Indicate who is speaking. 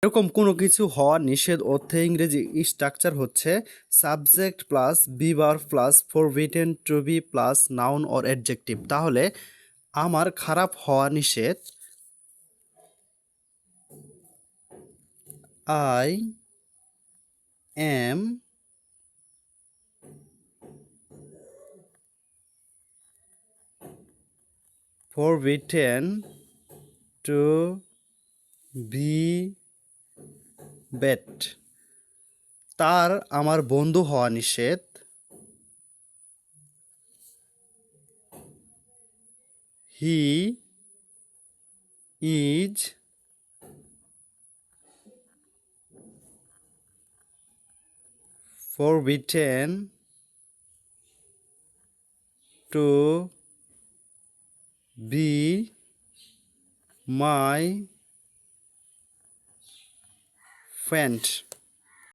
Speaker 1: এরকম কোনো কিছু হওয়া নিষেধ অর্থে ইংরেজি স্ট্রাকচার হচ্ছে সাবজেক্ট প্লাস বি বার plus forbidden to be plus noun or adjective. তাহলে আমার খারাপ হওয়া নিষেধ, I am forbidden to be bad। তার আমার বন্ধু হওয়া নিষেধ, he is forbidden to be my friend।